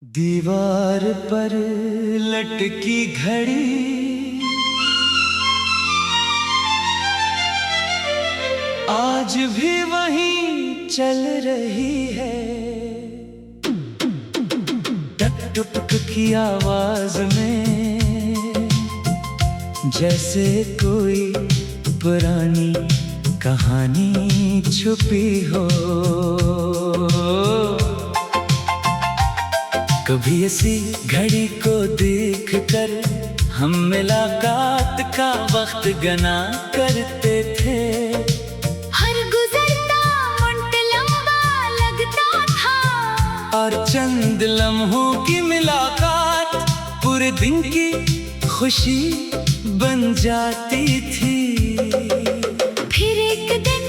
दीवार पर लटकी घड़ी आज भी वहीं चल रही है। टक टक की आवाज में जैसे कोई पुरानी कहानी छुपी हो। कभी ऐसी घड़ी को देखकर हम मुलाकात का वक्त गना करते थे। हर गुजरता मिनट लंबा लगता था और चंद लम्हों की मुलाकात पूरे दिन की खुशी बन जाती थी। फिर एक दिन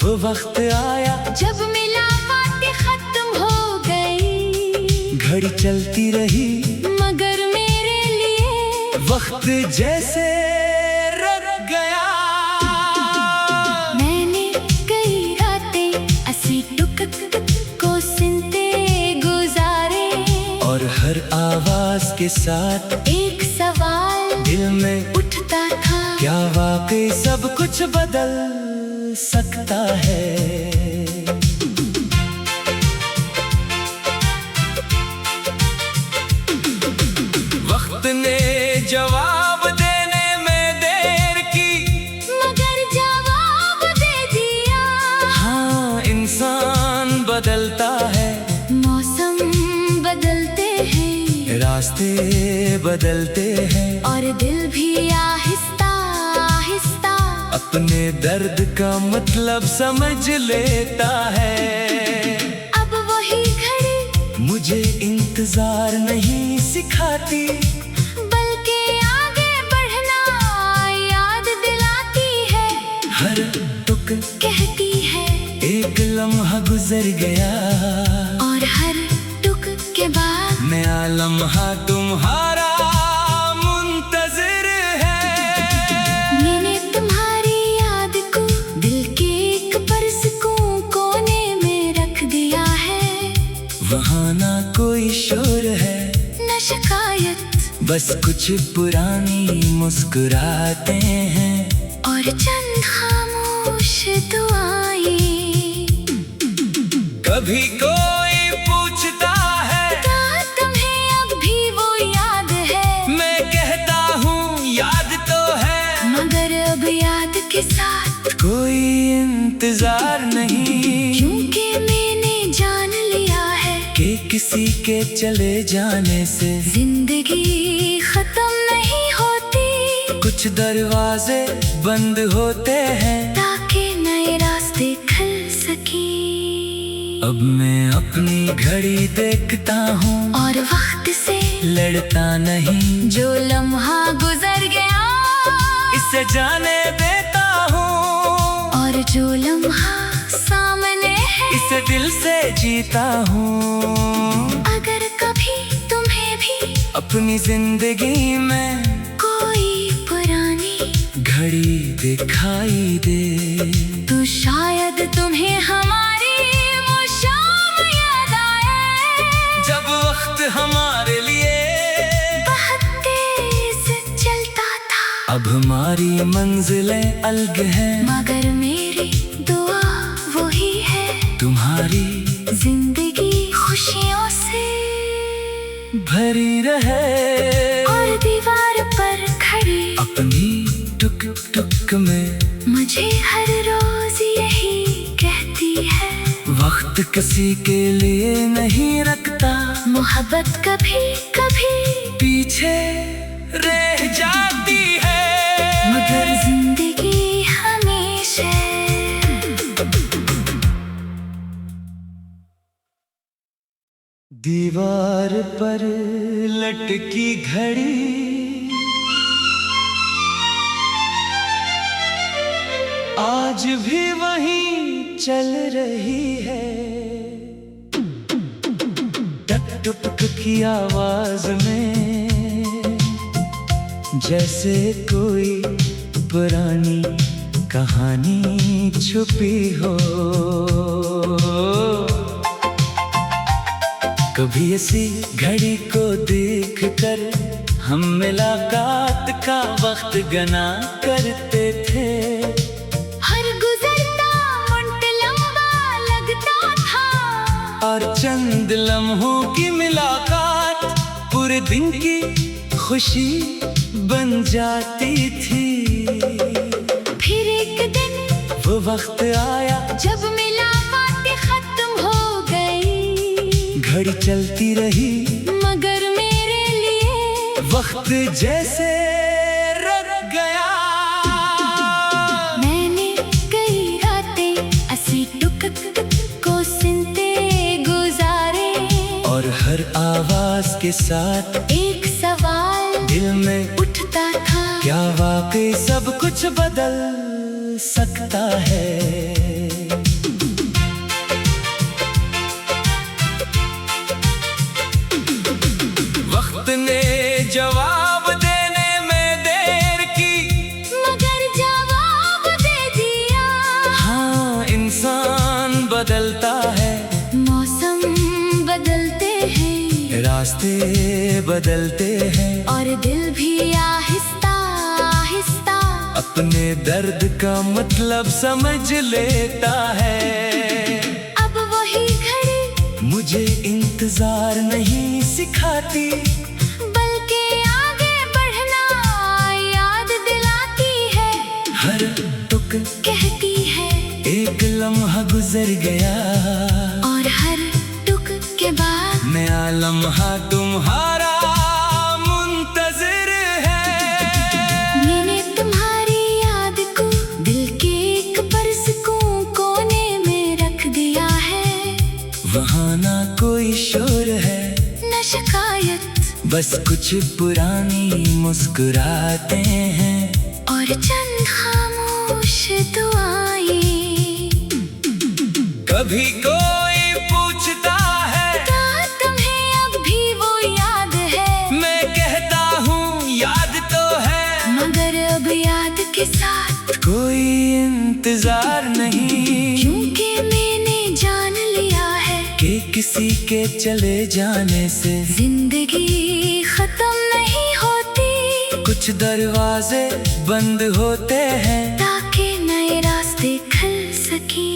वो वक्त आया जब मुलाकातें खत्म हो गई। घड़ी चलती रही मगर मेरे लिए वक्त जैसे रुक गया। मैंने कई रातें ऐसी टुक टुक को सुनते गुजारे और हर आवाज के साथ एक सवाल दिल में उठता था, क्या वाकई सब कुछ बदल सकता है? वक्त ने जवाब देने में देर की मगर जवाब दे दिया। हाँ, इंसान बदलता है, मौसम बदलते हैं, रास्ते बदलते हैं और दिल भी आहिस्ता आहिस्ता अपने दर्द का मतलब समझ लेता है। अब वही घड़ी मुझे इंतजार नहीं सिखाती, बल्कि आगे बढ़ना याद दिलाती है। हर टुक कहती है एक लम्हा गुजर गया और हर टुक के बाद नया लम्हा तुम्हारा मुंतजिर है। मैंने तुम्हारी याद को दिल के एक परसकूं कोने में रख दिया है। वहाँ ना कोई शोर है, न शिकायत बस कुछ पुरानी मुस्कुराते हैं और चंद खामोश दुआएं। कभी कोई पूछता है क्या तुम्हें अब भी वो याद है? मैं कहता हूँ याद तो है, मगर अब याद के साथ कोई इंतजार नहीं, क्योंकि मैंने जान लिया है कि किसी के चले जाने से जिंदगी खत्म नहीं होती। कुछ दरवाजे बंद होते हैं ताकि नए रास्ते खुल सके। अब मैं अपनी घड़ी देखता हूँ और वक्त से लड़ता नहीं, जो लम्हा गुजर गया इसे जाने देता हूँ और जो लम्हा सामने है इसे दिल से जीता हूँ। अगर कभी तुम्हें भी अपनी जिंदगी में कोई पुरानी घड़ी दिखाई दे तो शायद तुम्हें हमारी वो शाम याद आए जब वक्त हमारे लिए बहुत तेज चलता था। अब हमारी मंजिलें अलग हैं, मगर मेरी दुआ वही है, तुम्हारी जिंदगी खुशियों से भरी रहे। और दीवार पर खड़ी अपनी टुक टुक में मुझे हर रोज यही कहती है, वक्त किसी के लिए नहीं रखता, मोहब्बत कभी कभी पीछे रह जाती है मगर जिंदगी हमेशा। दीवार पर लटकी घड़ी आज भी वहीं चल रही है। टक टक की आवाज में जैसे कोई पुरानी कहानी छुपी हो। कभी ऐसी घड़ी को देख कर हम मुलाकात का वक्त गना करते थे। हर गुजरता मिनट लंबा लगता था और चंद लम्हों की मुलाकात पूरे दिन की खुशी बन जाती थी। फिर एक दिन वो वक्त आया जब मुलाकातें खत्म हो गई। घड़ी चलती रही मगर मेरे लिए वक्त जैसे रुक गया। मैंने कई रातें ऐसी टुक को सुनते गुजारे। और हर आवाज के साथ एक सवाल दिल में उठता था, क्या वाकई सब कुछ बदल सकता है? वक्त ने जवाब देने में देर की, मगर जवाब दे दिया। हाँ, इंसान बदलता है, मौसम बदलते हैं, रास्ते बदलते हैं, और दिल भी आहिस्ता आहिस्ता अपने दर्द का मतलब समझ लेता है। अब वही घड़ी मुझे इंतजार नहीं सिखाती, बल्कि आगे बढ़ना याद दिलाती है। हर टुक कहती है एक लम्हा गुजर गया, और हर टुक के बाद नया लम्हा तुम्हारा मुंतजिर है। मैंने तुम्हारी याद को दिल के एक परसकूं कोने में रख दिया है। वहाँ ना कोई शोर है, न शिकायत, बस कुछ पुरानी मुस्कुराते हैं, और चंद खामोश दुआएं। कभी कोई पूछता है क्या तुम्हें अब भी वो याद है? मैं कहता हूँ याद तो है, मगर अब याद के साथ कोई इंतजार नहीं, क्योंकि मैंने जान लिया है कि किसी के चले जाने से जिंदगी खत्म नहीं होती। कुछ दरवाजे बंद होते हैं, ताकि नए रास्ते खुल सके।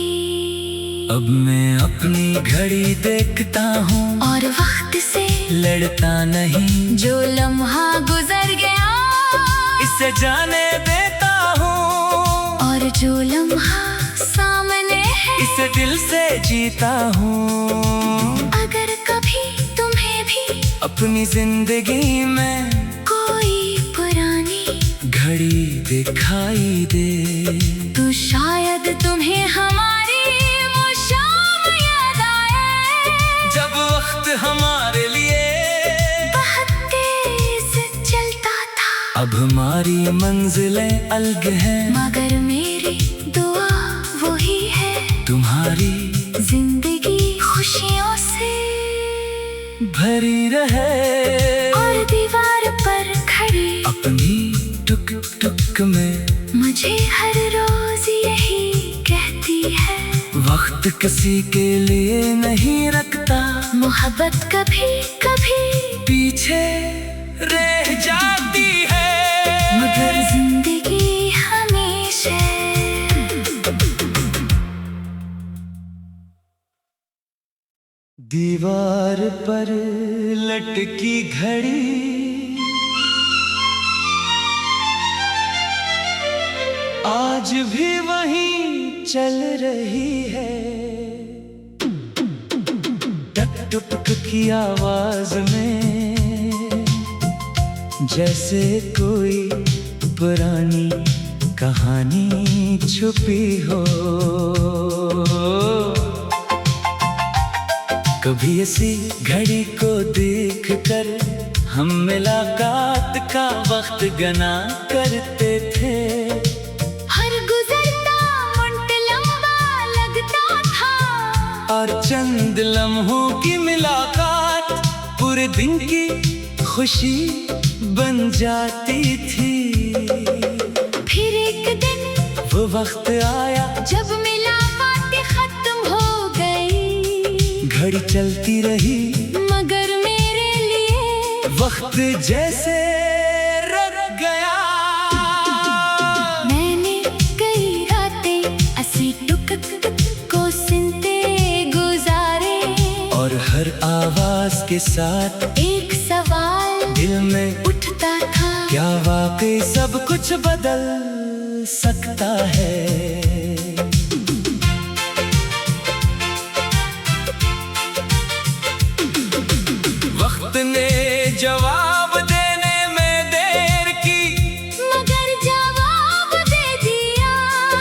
अब मैं अपनी घड़ी देखता हूँ और वक्त से लड़ता नहीं, जो लम्हा गुजर गया इसे जाने देता हूँ, और जो लम्हा सामने है इसे दिल से जीता हूँ। अगर कभी तुम्हें भी अपनी जिंदगी में कोई पुरानी घड़ी दिखाई दे, तो शायद तुम्हें हमारी वो शाम याद आए, जब वक्त हमारे लिए बहुत तेज चलता था। अब हमारी मंजिलें अलग हैं, मगर मेरी दुआ वही है, तुम्हारी जिंदगी खुशियों से भरी रहे। और दीवार पर खड़ी अपनी टुक टुक में मुझे हर रोज यही कहती है, वक्त किसी के लिए नहीं रखता, मोहब्बत कभी कभी पीछे रह जाती है, मगर जिंदगी हमेशा। दीवार पर लटकी घड़ी आज भी वहीं चल रही है, टक टुक की आवाज में जैसे कोई पुरानी कहानी छुपी हो। कभी ऐसी घड़ी को देख कर हम मुलाकात का वक्त गना करते थे। हर गुजरता मिनट लंबा लगता था, और चंद लम्हों की मुलाकात पूरे दिन की खुशी बन जाती थी। फिर एक दिन वो वक्त आया जब मुलाकातें खत्म हो गई, घड़ी चलती रही मगर मेरे लिए वक्त जैसे रुक गया। मैंने कई रातें ऐसी टुक टुक को सुनते गुजारे, और हर आवाज के साथ एक सवाल दिल में उठता था, क्या वाकई सब कुछ बदल सकता है? वक्त ने जवाब देने में देर की, मगर जवाब दे दिया।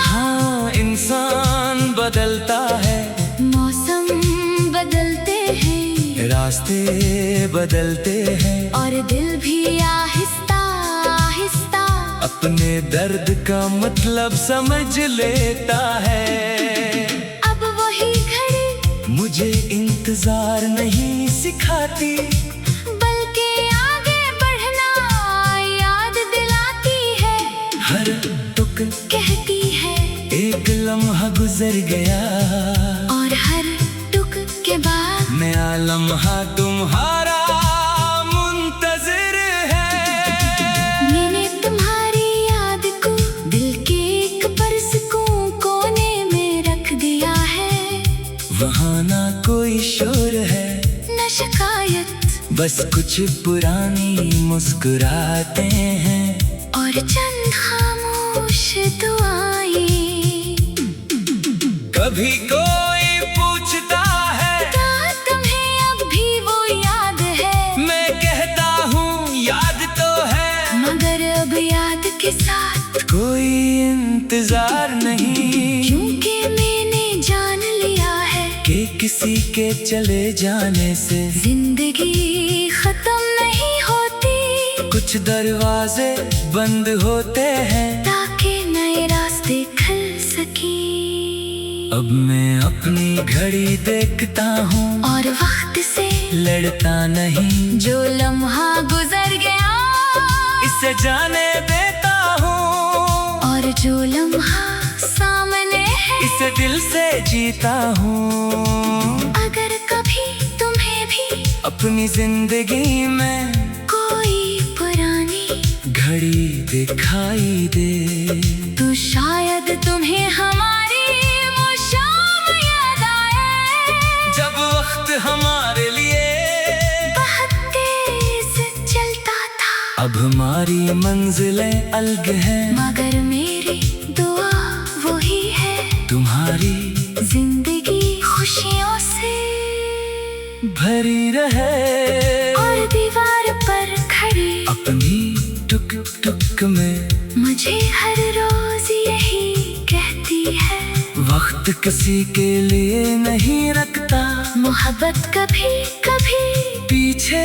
हाँ, इंसान बदलता है, मौसम बदलते हैं, रास्ते बदलते हैं, और दिल भी आहिस्ता आहिस्ता अपने दर्द का मतलब समझ लेता है। अब वही घड़ी मुझे इंतजार नहीं सिखाती, बल्कि आगे बढ़ना याद दिलाती है। हर टुक कहती है एक लम्हा गुजर गया, और हर टुक के बाद नया लम्हा तुम्हारा मुंतजिर है। मैंने तुम्हारी याद को दिल के एक परसकों कोने में रख दिया है। वहाँ ना कोई शोर है, न शिकायत, बस कुछ पुरानी मुस्कुराते हैं, और चंद खामोश दुआएं। कभी कोई पूछता है, क्या तुम्हें अब भी वो याद है? मैं कहता हूँ याद तो है, मगर अब याद के साथ कोई इंतजार नहीं, क्योंकि मैंने जान लिया है कि किसी के चले जाने से जिंदगी खत्म नहीं होती, कुछ दरवाजे बंद होते हैं। ताकि नए रास्ते खुल सके। अब मैं अपनी घड़ी देखता हूँ, और वक्त से लड़ता नहीं, जो लम्हा गुजर गया इसे जाने देता हूँ, और जो लम्हा सामने है इसे दिल से जीता हूँ। अगर कभी तुम्हें भी अपनी जिंदगी में कोई पुरानी घड़ी दिखाई दे, तो शायद तुम्हें हमारी वो शाम याद आए, जब वक्त हमारे लिए बहुत तेज चलता था। अब हमारी मंजिलें अलग हैं, मगर मेरी दुआ वही है, तुम्हारी जिंदगी खुशियों से भरी रहे, और दीवार पर खड़ी अपनी टुक टुक में मुझे हर रोज यही कहती है। वक्त किसी के लिए नहीं रखता, मोहब्बत कभी कभी पीछे